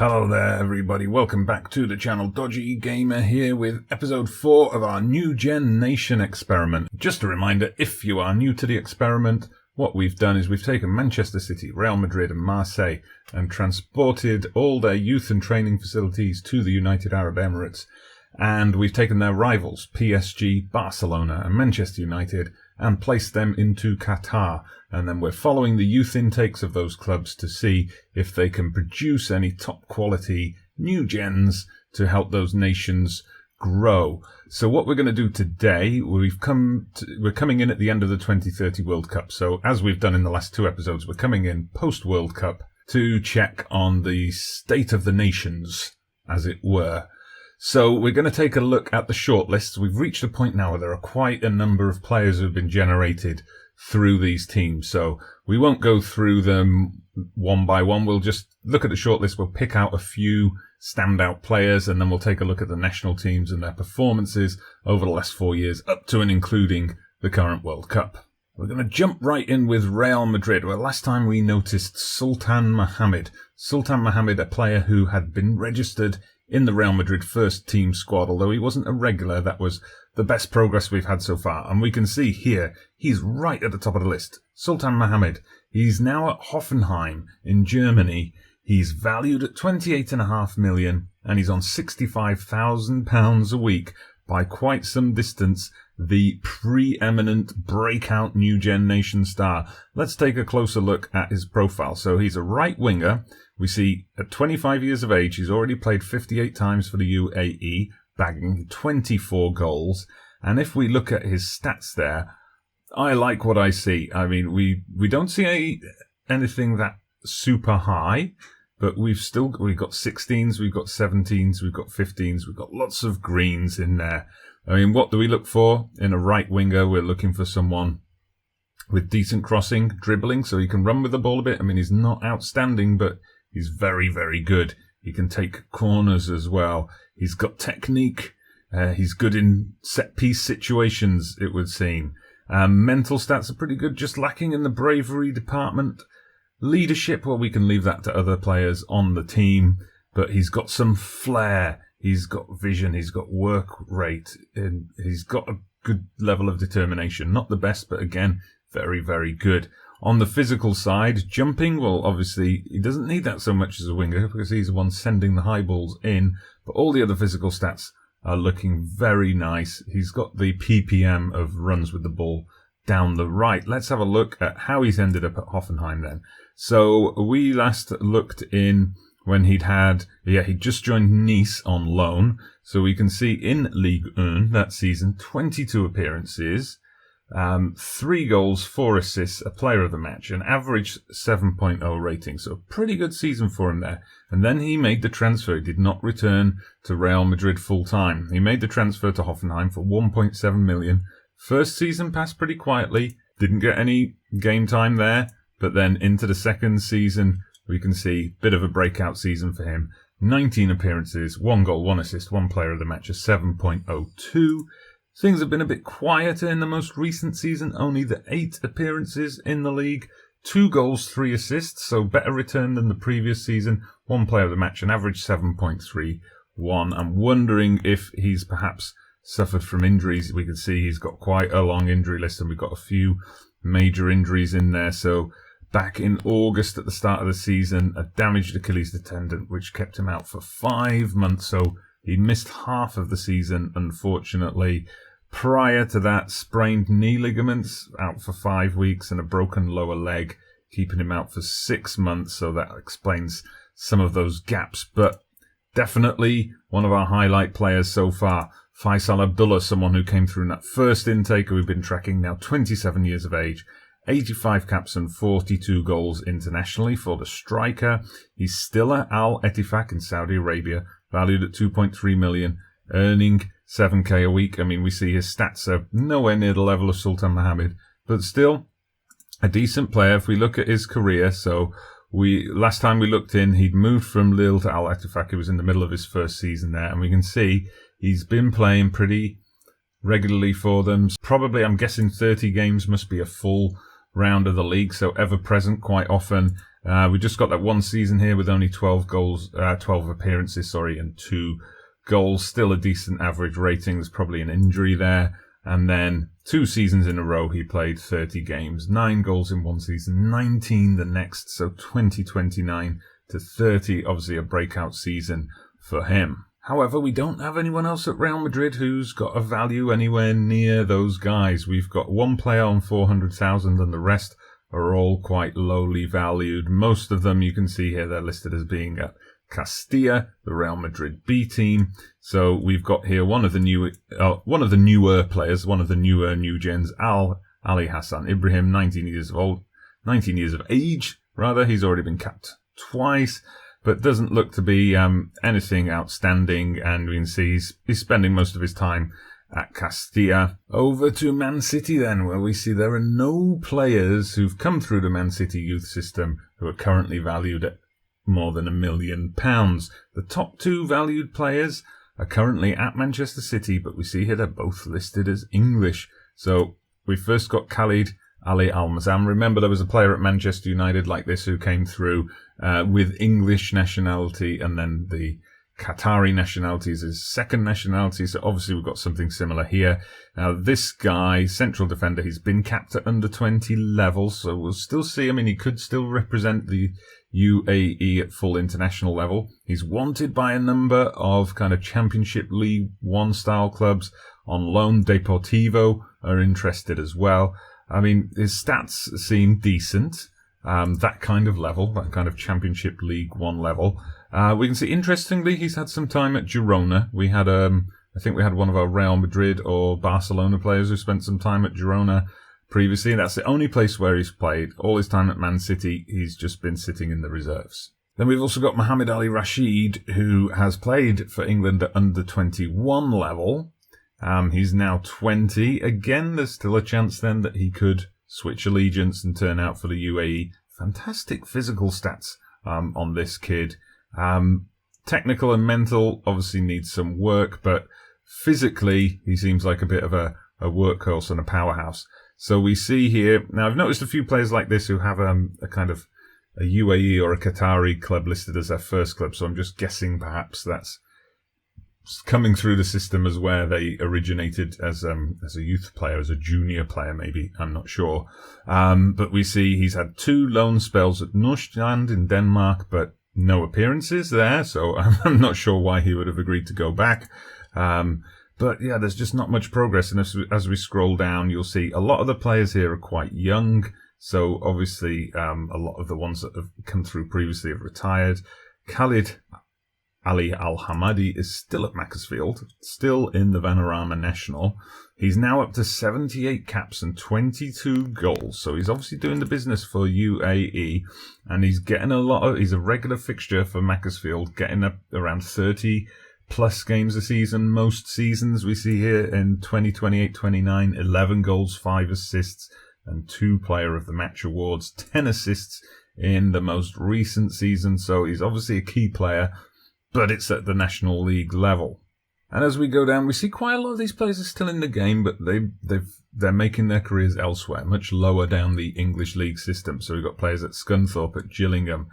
Hello there everybody, welcome back to the channel. Dodgy Gamer here with episode 4 of our Newgen Nation experiment. Just a reminder, if you are new to the experiment, what we've done is we've taken Manchester City, Real Madrid and Marseille and transported all their youth and training facilities to the United Arab Emirates, and we've taken their rivals, PSG, Barcelona and Manchester United, and placed them into Qatar. And then we're following the youth intakes of those clubs to see if they can produce any top quality new gens to help those nations grow. So what we're going to do today, we're coming in at the end of the 2030 World Cup. So as we've done in the last 2 episodes, we're coming in post World Cup to check on the state of the nations, as it were. So we're going to take a look at the shortlists. We've reached a point now where there are quite a number of players who have been generated through these teams. So we won't go through them one by one. We'll just look at the shortlist. We'll pick out a few standout players, and then we'll take a look at the national teams and their performances over the last 4 years, up to and including the current World Cup. We're going to jump right in with Real Madrid, where last time we noticed Sultan Muhammad. Sultan Muhammad, a player who had been registered in the Real Madrid first team squad, although he wasn't a regular. That was the best progress we've had so far. And we can see here, he's right at the top of the list. Sultan Muhammad, he's now at Hoffenheim in Germany. He's valued at 28.5 million, and he's on £65,000 a week, by quite some distance, the preeminent breakout Newgen Nation star. Let's take a closer look at his profile. So he's a right winger. We see at 25 years of age, he's already played 58 times for the UAE, bagging 24 goals. And if we look at his stats there, I like what I see. I mean, we don't see anything that super high, but we've got 16s, we've got 17s, we've got 15s, we've got lots of greens in there. I mean, what do we look for in a right winger? We're looking for someone with decent crossing, dribbling, so he can run with the ball a bit. I mean, he's not outstanding, but he's very, very good. He can take corners as well. He's got technique. He's good in set-piece situations, it would seem. Mental stats are pretty good, just lacking in the bravery department. Leadership, well, we can leave that to other players on the team, but he's got some flair. He's got vision. He's got work rate. And he's got a good level of determination. Not the best, but again, very, very good. On the physical side, jumping, well, obviously, he doesn't need that so much as a winger because he's the one sending the high balls in. But all the other physical stats are looking very nice. He's got the PPM of runs with the ball down the right. Let's have a look at how he's ended up at Hoffenheim then. So we last looked in when he'd just joined Nice on loan. So we can see in Ligue 1 that season, 22 appearances, 3 goals, 4 assists, a player of the match, an average 7.0 rating. So a pretty good season for him there. And then he made the transfer. He did not return to Real Madrid full time. He made the transfer to Hoffenheim for 1.7 million. First season passed pretty quietly. Didn't get any game time there. But then into the second season, we can see a bit of a breakout season for him. 19 appearances, 1 goal, 1 assist, 1 player of the match, a 7.02. Things have been a bit quieter in the most recent season. Only the 8 appearances in the league. 2 goals, 3 assists, so better return than the previous season. 1 player of the match, an average 7.31. I'm wondering if he's perhaps suffered from injuries. We can see he's got quite a long injury list, and we've got a few major injuries in there. So back in August at the start of the season, a damaged Achilles tendon, which kept him out for 5 months. So he missed half of the season, unfortunately. Prior to that, sprained knee ligaments, out for 5 weeks, and a broken lower leg, keeping him out for 6 months. So that explains some of those gaps. But definitely one of our highlight players so far. Faisal Abdullah, someone who came through in that first intake who we've been tracking, now 27 years of age. 85 caps and 42 goals internationally for the striker. He's still at Al Ettifaq in Saudi Arabia, valued at 2.3 million, earning 7k a week. I mean, we see his stats are nowhere near the level of Sultan Muhammad, but still a decent player. If we look at his career, so last time we looked in, he'd moved from Lille to Al Ettifaq. He was in the middle of his first season there, and we can see he's been playing pretty regularly for them. Probably, I'm guessing 30 games must be a full round of the league, so ever present quite often. We just got that one season here with only 12 appearances, and 2 goals. Still a decent average rating. There's probably an injury there. And then 2 seasons in a row, he played 30 games, 9 goals in one season, 19 the next. So 2029 to 30, obviously a breakout season for him. However, we don't have anyone else at Real Madrid who's got a value anywhere near those guys. We've got one player on 400,000 and the rest are all quite lowly valued. Most of them you can see here, they're listed as being at Castilla, the Real Madrid B team. So we've got here one of the newer players, one of the newer Newgens, Ali Hassan Ibrahim, 19 years of age. He's already been capped twice, but doesn't look to be anything outstanding. And we can see he's spending most of his time at Castilla. Over to Man City then, where we see there are no players who've come through the Man City youth system who are currently valued at more than £1 million. The top 2 valued players are currently at Manchester City, but we see here they're both listed as English. So we first got Khalid Ali Al-Mazam. Remember, there was a player at Manchester United like this who came through with English nationality, and then the Qatari nationality is his second nationality. So obviously we've got something similar here. Now this guy, central defender, he's been capped at under 20 levels, so we'll still see. I mean, he could still represent the UAE at full international level. He's wanted by a number of kind of Championship League 1 style clubs on loan. Deportivo are interested as well. I mean, his stats seem decent. That kind of level, that kind of Championship League 1 level. We can see, interestingly, he's had some time at Girona. We had, I think we had one of our Real Madrid or Barcelona players who spent some time at Girona previously. That's the only place where he's played. All his time at Man City, he's just been sitting in the reserves. Then we've also got Mohamed Ali Rashid, who has played for England at under 21 level. He's now 20. Again, there's still a chance then that he could switch allegiance and turn out for the UAE. Fantastic physical stats on this kid. Technical and mental obviously needs some work, but physically he seems like a bit of a workhorse and a powerhouse. So we see here, now I've noticed a few players like this who have a kind of a UAE or a Qatari club listed as their first club, so I'm just guessing perhaps that's coming through the system as where they originated as a youth player, as a junior player maybe, I'm not sure. But we see he's had 2 loan spells at Nordsjælland in Denmark, but no appearances there, so I'm not sure why he would have agreed to go back. But yeah, there's just not much progress, and as we scroll down, you'll see a lot of the players here are quite young, so obviously a lot of the ones that have come through previously have retired. Khalid Ali Al-Hamadi is still at Macclesfield, still in the Vanarama National. He's now up to 78 caps and 22 goals, so he's obviously doing the business for UAE, and he's getting he's a regular fixture for Macclesfield, getting up around 30 plus games a season. Most seasons we see here in 2028-29, 11 goals, 5 assists, and 2 Player of the Match awards, 10 assists in the most recent season, so he's obviously a key player, but it's at the National League level. And as we go down, we see quite a lot of these players are still in the game, but they're making their careers elsewhere, much lower down the English League system. So we've got players at Scunthorpe, at Gillingham,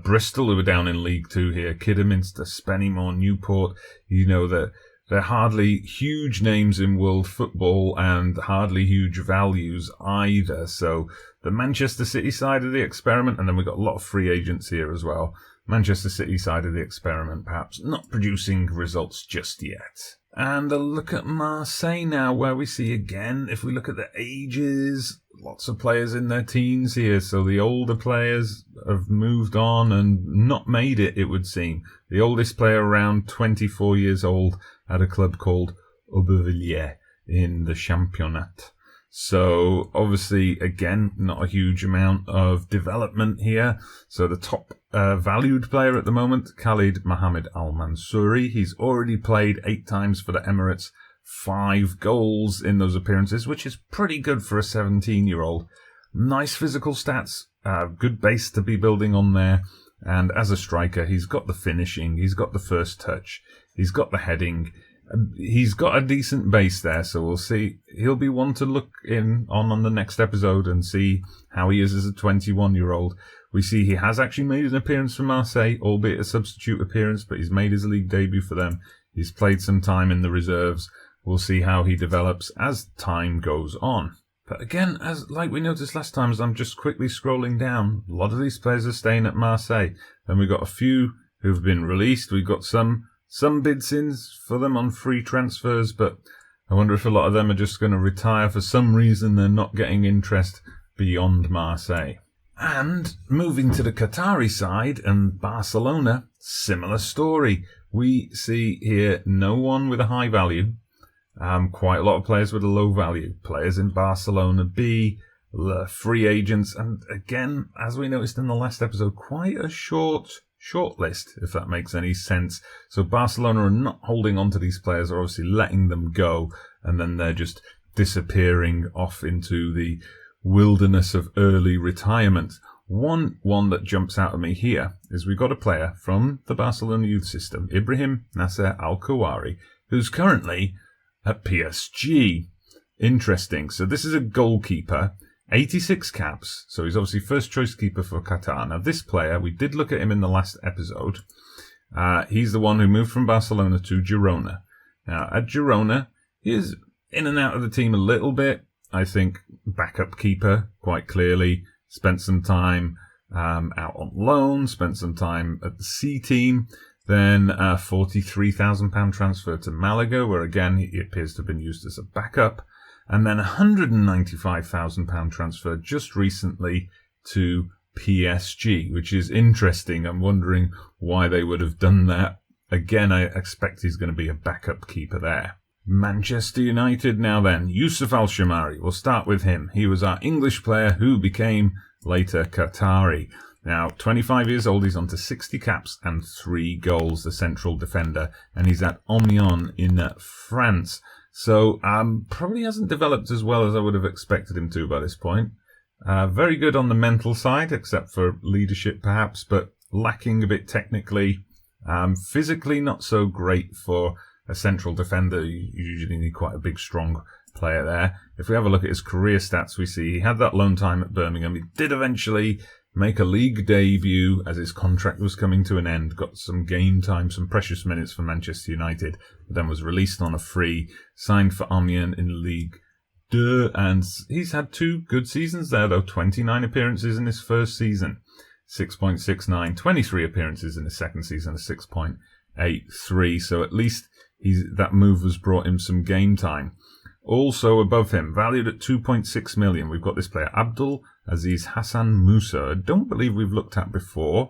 Bristol, who are down in League 2 here, Kidderminster, Spennymoor, Newport. You know, they're hardly huge names in world football and hardly huge values either. So the Manchester City side of the experiment, and then we've got a lot of free agents here as well. Manchester City side of the experiment perhaps not producing results just yet. And a look at Marseille now, where we see again, if we look at the ages, lots of players in their teens here. So the older players have moved on and not made it, it would seem. The oldest player, around 24 years old, at a club called Aubervilliers in the Championnat. So obviously, again, not a huge amount of development here. So the top valued player at the moment, Khalid Mohammed Al-Mansouri. He's already played 8 times for the Emirates, 5 goals in those appearances, which is pretty good for a 17-year-old. Nice physical stats, good base to be building on there. And as a striker, he's got the finishing, he's got the first touch, he's got the heading. He's got a decent base there, so we'll see. He'll be one to look in on the next episode and see how he is as a 21-year-old. We see he has actually made an appearance for Marseille, albeit a substitute appearance, but he's made his league debut for them. He's played some time in the reserves. We'll see how he develops as time goes on. But again, like we noticed last time, as I'm just quickly scrolling down, a lot of these players are staying at Marseille. Then we've got a few who've been released. We've got some bids in for them on free transfers, but I wonder if a lot of them are just going to retire for some reason. They're not getting interest beyond Marseille. And moving to the Qatari side and Barcelona, similar story. We see here no one with a high value. Quite a lot of players with a low value. Players in Barcelona B, free agents, and again, as we noticed in the last episode, quite a short list, if that makes any sense. So Barcelona are not holding on to these players, are obviously letting them go, and then they're just disappearing off into the wilderness of early retirement. One that jumps out at me here is we've got a player from the Barcelona youth system, Ibrahim Nasser Al-Kawari, who's currently at PSG. Interesting. So this is a goalkeeper, 86 caps. So he's obviously first choice keeper for Qatar. Now this player, we did look at him in the last episode. He's the one who moved from Barcelona to Girona. Now at Girona, he is in and out of the team a little bit. I think backup keeper, quite clearly. Spent some time out on loan, spent some time at the C team. Then a £43,000 transfer to Malaga, where again he appears to have been used as a backup. And then a £195,000 transfer just recently to PSG, which is interesting. I'm wondering why they would have done that. Again, I expect he's going to be a backup keeper there. Manchester United now then. Yusuf Al-Shamari. We'll start with him. He was our English player who became later Qatari. Now, 25 years old, he's on to 60 caps and 3 goals, the central defender, and he's at Amiens in France. So, probably hasn't developed as well as I would have expected him to by this point. Very good on the mental side, except for leadership perhaps, but lacking a bit technically. Physically not so great for a central defender. You usually need quite a big, strong player there. If we have a look at his career stats, we see he had that loan time at Birmingham. He did eventually make a league debut as his contract was coming to an end, got some game time, some precious minutes for Manchester United, but then was released on a free, signed for Amiens in Ligue 2, and he's had 2 good seasons there though, 29 appearances in his first season, 6.69, 23 appearances in his second season, a 6.83, so at least that move has brought him some game time. Also above him, valued at 2.6 million, we've got this player, Abdul Aziz Hassan Musa. I don't believe we've looked at before.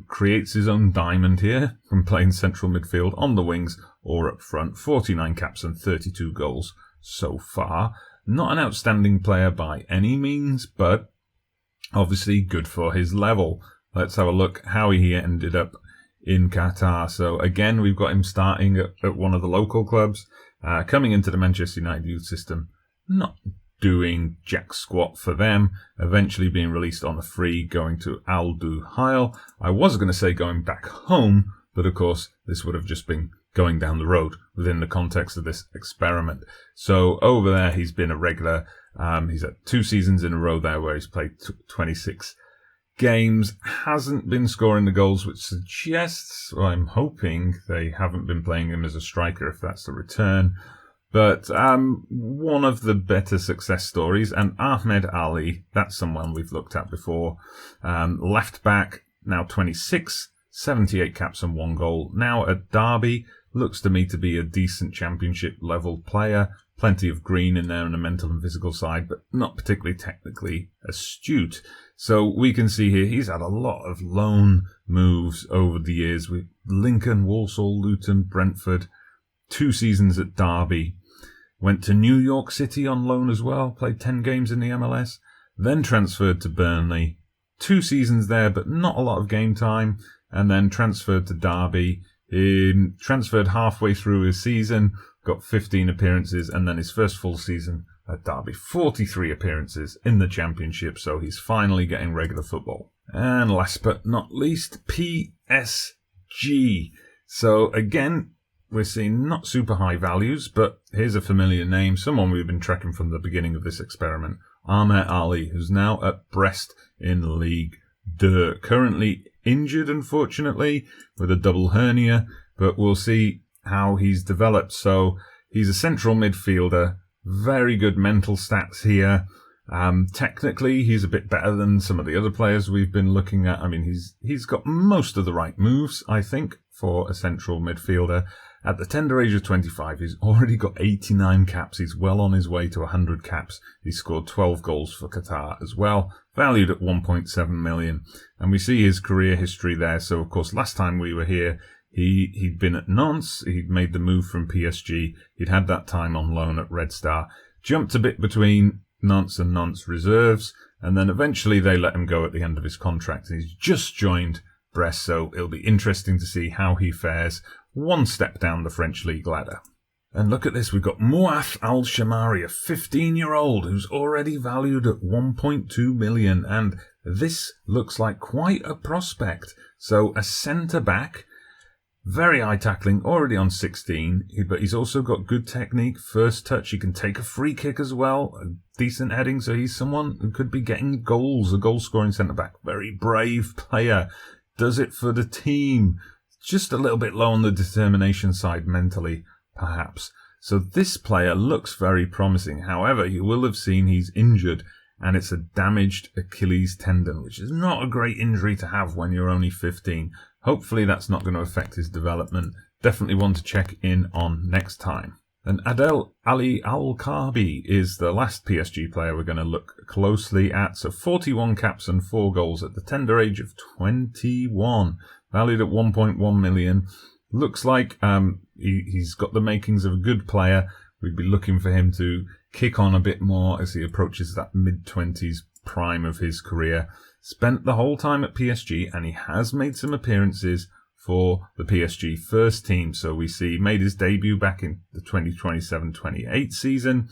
Creates his own diamond here from playing central midfield on the wings or up front. 49 caps and 32 goals so far. Not an outstanding player by any means, but obviously good for his level. Let's have a look how he ended up in Qatar. So again, we've got him starting at one of the local clubs. Coming into the Manchester United youth system, not doing jack squat for them, eventually being released on a free, going to Al Duhail. I was going to say going back home, but of course this would have just been going down the road within the context of this experiment. So over there he's been a regular. He's at 2 seasons in a row there where he's played 26 games, hasn't been scoring the goals, which suggests, or I'm hoping, they haven't been playing him as a striker if that's the return. But one of the better success stories, and Ahmed Ali, that's someone we've looked at before. Left back, now 26, 78 caps and 1 goal. Now at Derby, looks to me to be a decent championship level player. Plenty of green in there on the mental and physical side, but not particularly technically astute. So we can see here he's had a lot of loan moves over the years with Lincoln, Walsall, Luton, Brentford. 2 seasons at Derby. Went to New York City on loan as well. Played 10 games in the MLS. Then transferred to Burnley. 2 seasons there, but not a lot of game time. And then transferred to Derby. He transferred halfway through his season. Got 15 appearances, and then his first full season at Derby, 43 appearances in the Championship, so he's finally getting regular football. And last but not least, PSG. So again, we're seeing not super high values, but here's a familiar name, someone we've been tracking from the beginning of this experiment. Ahmed Ali, who's now at Brest in Ligue 2. Currently injured, unfortunately, with a double hernia, but we'll see how he's developed. So he's a central midfielder, very good mental stats here. Technically, he's a bit better than some of the other players we've been looking at. I mean, he's got most of the right moves, I think, for a central midfielder. At the tender age of 25, he's already got 89 caps. He's well on his way to 100 caps. He scored 12 goals for Qatar as well, valued at 1.7 million. And we see his career history there. So, of course, last time we were here, he'd been at Nantes. He'd made the move from PSG. He'd had that time on loan at Red Star. Jumped a bit between Nantes and Nantes reserves, and then eventually they let him go at the end of his contract. And he's just joined Brest, so it'll be interesting to see how he fares one step down the French league ladder. And look at this, we've got Mouaf Al-Shamari, a 15-year-old who's already valued at 1.2 million, and this looks like quite a prospect. So a centre-back, very high tackling, already on 16, but he's also got good technique, first touch, he can take a free kick as well, a decent heading, so he's someone who could be getting goals, a goal-scoring centre-back. Very brave player, does it for the team. Just a little bit low on the determination side mentally, perhaps. So this player looks very promising. However, you will have seen he's injured, and it's a damaged Achilles tendon, which is not a great injury to have when you're only 15. Hopefully that's not going to affect his development. Definitely one to check in on next time. And Adel Ali Al-Karbi is the last PSG player we're going to look closely at. So 41 caps and 4 goals at the tender age of 21. Valued at 1.1 million. Looks like he's got the makings of a good player. We'd be looking for him to kick on a bit more as he approaches that mid-20s prime of his career. Spent the whole time at PSG, and he has made some appearances for the PSG first team. So we see he made his debut back in the 2027-28 season.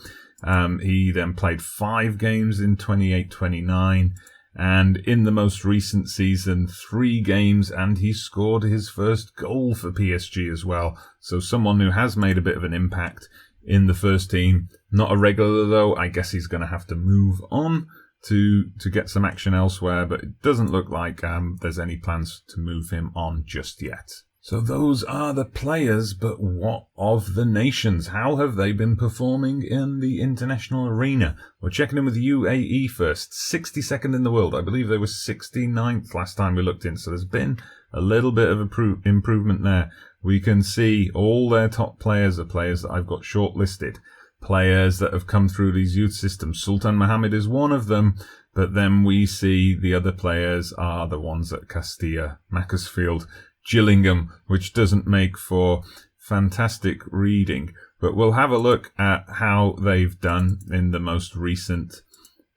He then played 5 games in 28-29. And in the most recent season, 3 games, and he scored his first goal for PSG as well. So someone who has made a bit of an impact in the first team. Not a regular though. I guess he's going to have to move on to get some action elsewhere, but it doesn't look like there's any plans to move him on just yet. So those are the players, but what of the nations? How have they been performing in the international arena? We're checking in with the UAE first. 62nd in the world. I believe they were 69th last time we looked in, so there's been a little bit of improvement there. We can see all their top players are players that I've got shortlisted. Players that have come through these youth systems. Sultan Muhammad is one of them, but then we see the other players are the ones at Castilla, Macclesfield, Gillingham, which doesn't make for fantastic reading. But we'll have a look at how they've done in the most recent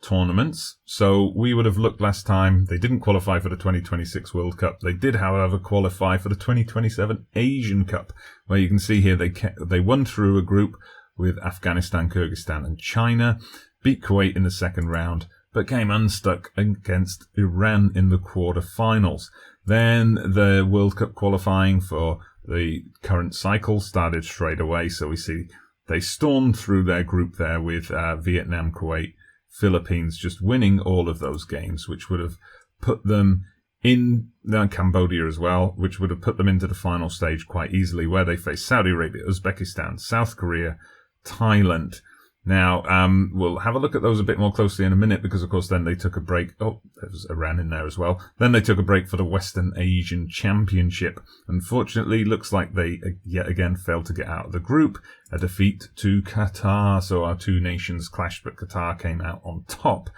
tournaments. So we would have looked last time. They didn't qualify for the 2026 World Cup. They did, however, qualify for the 2027 Asian Cup, where you can see here they won through a group with Afghanistan, Kyrgyzstan and China, beat Kuwait in the second round, but came unstuck against Iran in the quarter-finals. Then the World Cup qualifying for the current cycle started straight away, so we see they stormed through their group there with Vietnam, Kuwait, Philippines, just winning all of those games, which would have put them in Cambodia as well, which would have put them into the final stage quite easily, where they face Saudi Arabia, Uzbekistan, South Korea, Thailand. Now, we'll have a look at those a bit more closely in a minute, because, of course, then they took a break. Oh, there's Iran in there as well. Then they took a break for the Western Asian Championship. Unfortunately, looks like they, yet again, failed to get out of the group. A defeat to Qatar. So our two nations clashed, but Qatar came out on top.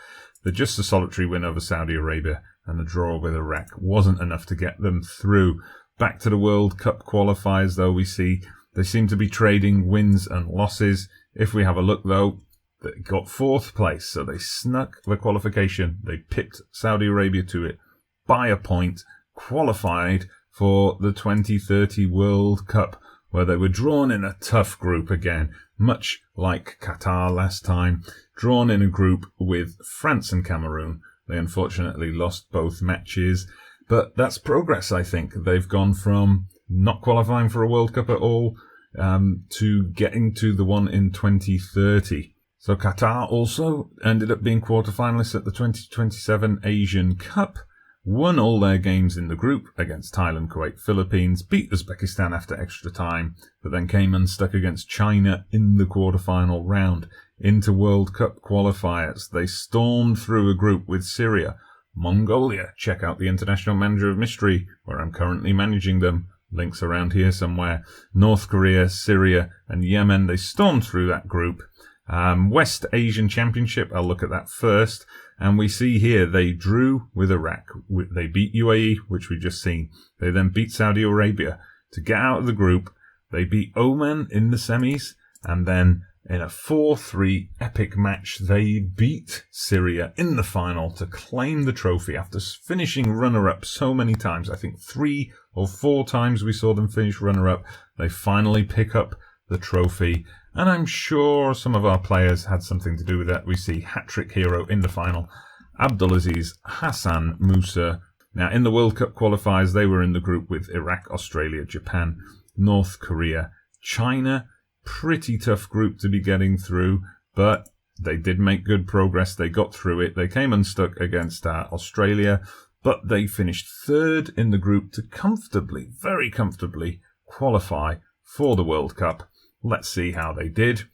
Just a solitary win over Saudi Arabia and a draw with Iraq wasn't enough to get them through. Back to the World Cup qualifiers, though, we see they seem to be trading wins and losses. If we have a look, though, they got 4th place, so they snuck the qualification. They pipped Saudi Arabia to it by a point, qualified for the 2030 World Cup, where they were drawn in a tough group again, much like Qatar last time, drawn in a group with France and Cameroon. They unfortunately lost both matches, but that's progress, I think. They've gone from not qualifying for a World Cup at all to getting to the one in 2030. So Qatar also ended up being quarterfinalists at the 2027 Asian Cup, won all their games in the group against Thailand, Kuwait, Philippines, beat Uzbekistan after extra time, but then came unstuck against China in the quarterfinal round. Into World Cup qualifiers, they stormed through a group with Syria, Mongolia, check out the International Manager of Mystery, where I'm currently managing them, links around here somewhere, North Korea, Syria and Yemen. They stormed through that group. West Asian Championship, I'll look at that first. And we see here they drew with Iraq. They beat UAE, which we've just seen. They then beat Saudi Arabia to get out of the group. They beat Oman in the semis. And then in a 4-3 epic match, they beat Syria in the final to claim the trophy after finishing runner-up so many times. I think 3 or 4 times we saw them finish runner-up. They finally pick up the trophy. And I'm sure some of our players had something to do with that. We see hat-trick hero in the final, Abdulaziz Hassan Musa. Now, in the World Cup qualifiers, they were in the group with Iraq, Australia, Japan, North Korea, China. Pretty tough group to be getting through, but they did make good progress. They got through it. They came unstuck against Australia, but they finished 3rd in the group to comfortably, very comfortably qualify for the World Cup. Let's see how they did.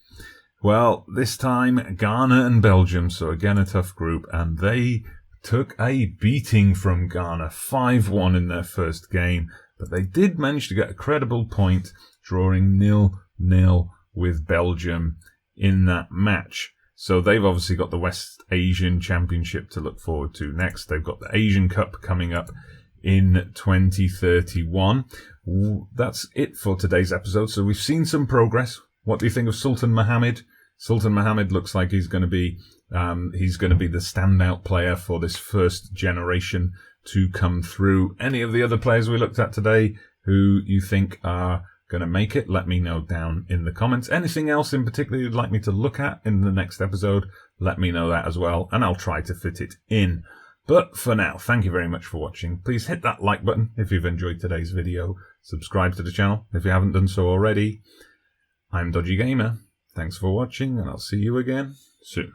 Well, this time Ghana and Belgium, so again a tough group, and they took a beating from Ghana, 5-1 in their first game, but they did manage to get a credible point, drawing 0-0 with Belgium in that match. So they've obviously got the West Asian Championship to look forward to next. They've got the Asian Cup coming up in 2031. That's it for today's episode. So we've seen some progress. What do you think of Sultan Muhammad? Sultan Muhammad looks like he's going to be the standout player for this first generation to come through. Any of the other players we looked at today who you think are going to make it, let me know down in the comments. Anything else in particular you'd like me to look at in the next episode, let me know that as well, and I'll try to fit it in. But for now, thank you very much for watching. Please hit that like button if you've enjoyed today's video. Subscribe to the channel if you haven't done so already. I'm Dodgy Gamer. Thanks for watching, and I'll see you again soon.